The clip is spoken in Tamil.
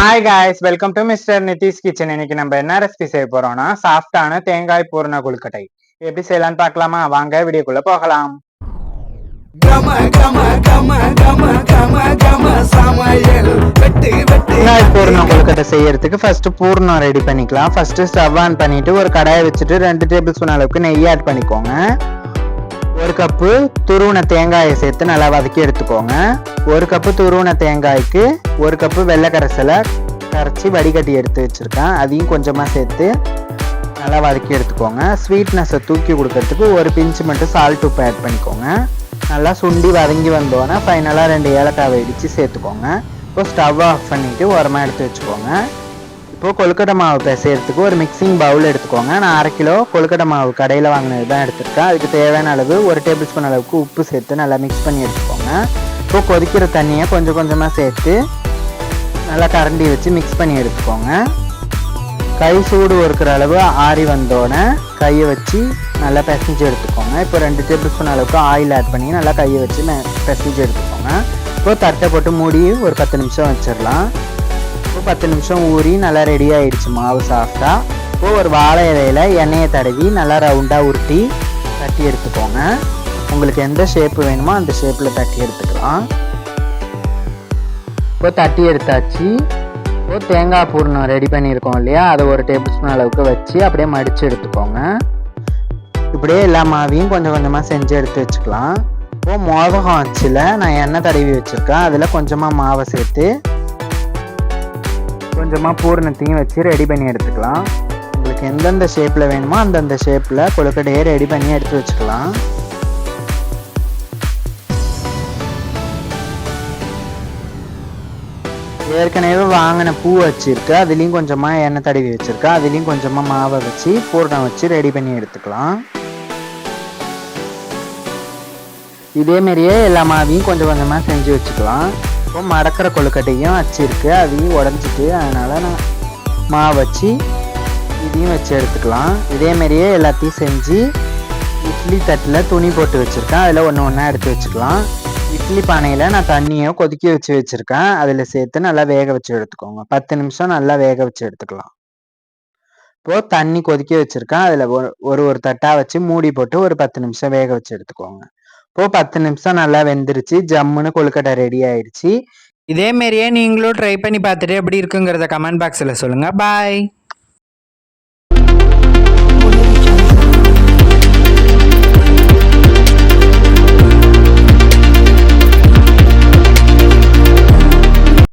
Hi guys, welcome to mister Nitish kitchen. இன்னைக்கு நம்ம என்ன ரெசிபி செய்ய போறோம்னா சாஃப்டான தேங்காய் பூரண கொழுக்கட்டை. எப்படி செய்யலாம்னு பார்க்கலாமா? வாங்க வீடியோக்குள்ள போகலாம். தேங்காய் பூரண கொழுக்கட்டை செய்யறதுக்கு ஃபர்ஸ்ட் பூரணம் ரெடி பண்ணிக்கலாம். ஃபர்ஸ்ட் ஸ்டவ் ஆன் பண்ணிட்டு ஒரு கடாயை வச்சுட்டு 2 டேபிள் ஸ்பூன் அளவுக்கு நெய் ஆட் பண்ணிக்கோங்க. ஒரு கப்பு துருவன தேங்காயை சேர்த்து நல்லா வதக்கி எடுத்துக்கோங்க. ஒரு கப்பு துருவன தேங்காய்க்கு ஒரு கப்பு வெள்ளை கரைசலை கரைச்சி வடிகட்டி எடுத்து வச்சிருக்கேன். அதையும் கொஞ்சமாக சேர்த்து நல்லா வதக்கி எடுத்துக்கோங்க. ஸ்வீட்னஸை தூக்கி கொடுக்கறதுக்கு ஒரு பிஞ்சு மட்டும் சால்ட் உப்பு ஆட் பண்ணிக்கோங்க. நல்லா சுண்டி வதங்கி வந்தோடனே ஃபைனலாக 2 ஏலக்காவை இடித்து சேர்த்துக்கோங்க. இப்போ ஸ்டவ் ஆஃப் பண்ணிவிட்டு ஓரமாக எடுத்து வச்சுக்கோங்க. இப்போது கொழுக்கட்டை மாவு பிசையறதுக்கு ஒரு மிக்சிங் பவுல் எடுத்துக்கோங்க. நான் 1/2 கிலோ கொழுக்கட்டை மாவு கடையில் வாங்கினது தான் எடுத்துருக்கேன். அதுக்கு தேவையான அளவு 1 டேபிள் ஸ்பூன் அளவுக்கு உப்பு சேர்த்து நல்லா மிக்ஸ் பண்ணி எடுத்துக்கோங்க. இப்போ கொதிக்கிற தண்ணியை கொஞ்சம் கொஞ்சமாக சேர்த்து நல்லா கரண்டி வச்சு மிக்ஸ் பண்ணி எடுத்துக்கோங்க. கை சூடு இருக்கிற அளவு ஆறி வந்தோடனே கையை வச்சு நல்லா பிசைஞ்சு எடுத்துக்கோங்க. இப்போ 2 டேபிள் ஸ்பூன் அளவுக்கு ஆயில் ஆட் பண்ணி நல்லா கையை வச்சு பிசைஞ்சு எடுத்துக்கோங்க. இப்போ தட்டை போட்டு மூடி ஒரு 10 நிமிஷம் வச்சிடலாம். இப்போ 10 நிமிஷம் ஊறி நல்லா ரெடி ஆகிடுச்சு மாவு சாஃப்டாக. இப்போ ஒரு வாழை இலையில் எண்ணெயை தடவி நல்லா ரவுண்டாக உருட்டி தட்டி எடுத்துக்கோங்க. உங்களுக்கு எந்த ஷேப்பு வேணுமோ அந்த ஷேப்பில் தட்டி எடுத்துக்கலாம். இப்போ தட்டி எடுத்தாச்சு. இப்போ தேங்காய் பூரணம் ரெடி பண்ணியிருக்கோம் இல்லையா, அதை 1 டேபிள் ஸ்பூன் அளவுக்கு வச்சு அப்படியே மடித்து எடுத்துக்கோங்க. இப்படியே எல்லா மாவையும் கொஞ்சம் கொஞ்சமாக செஞ்சு எடுத்து வச்சுக்கலாம். இப்போ மோதகம் வச்சில் நான் எண்ணெய் தடவி வச்சுருக்கேன். அதில் கொஞ்சமாக மாவை சேர்த்து கொஞ்சமாக பூரணத்தையும் வச்சு ரெடி பண்ணி எடுத்துக்கலாம். உங்களுக்கு எந்தெந்த ஷேப்பில் வேணுமோ அந்தந்த ஷேப்பில் கொழுக்கட்டையை ரெடி பண்ணி எடுத்து வச்சுக்கலாம். ஏற்கனவே வாங்கின பூ வச்சுருக்கு, அதுலேயும் கொஞ்சமாக எண்ணெய் தடவி வச்சுருக்கேன். அதுலேயும் கொஞ்சமாக மாவை வச்சு பூரணம் வச்சு ரெடி பண்ணி எடுத்துக்கலாம். இதேமாரியே எல்லா மாவையும் கொஞ்சம் கொஞ்சமாக செஞ்சு வச்சுக்கலாம். இப்போ மடக்கிற கொழுக்கட்டையும் வச்சுருக்கு, அதையும் உடஞ்சிட்டு அதனால் நான் மாவு வச்சு இதையும் வச்சு எடுத்துக்கலாம். இதேமாரியே எல்லாத்தையும் செஞ்சு இட்லி தட்டில் துணி போட்டு வச்சுருக்கேன். அதில் ஒன்று ஒன்றா எடுத்து வச்சுக்கலாம். இட்லி பானையில் நான் தண்ணியை கொதிக்க வச்சு வச்சுருக்கேன். அதில் சேர்த்து நல்லா வேக வச்சு எடுத்துக்கோங்க. 10 நிமிஷம் நல்லா வேக வச்சு எடுத்துக்கலாம். இப்போது தண்ணி கொதிக்க வச்சுருக்கேன். அதில் ஒரு தட்டாக வச்சு மூடி போட்டு ஒரு 10 நிமிஷம் வேக வச்சு எடுத்துக்கோங்க. இப்போது 10 நிமிஷம் நல்லா வெந்துருச்சு. ஜம்முன்னு கொழுக்கட்டை ரெடி ஆயிடுச்சு. இதேமாரியே நீங்களும் ட்ரை பண்ணி பார்த்துட்டு எப்படி இருக்குங்கிறத கமெண்ட் பாக்ஸில் சொல்லுங்கள். பாய்.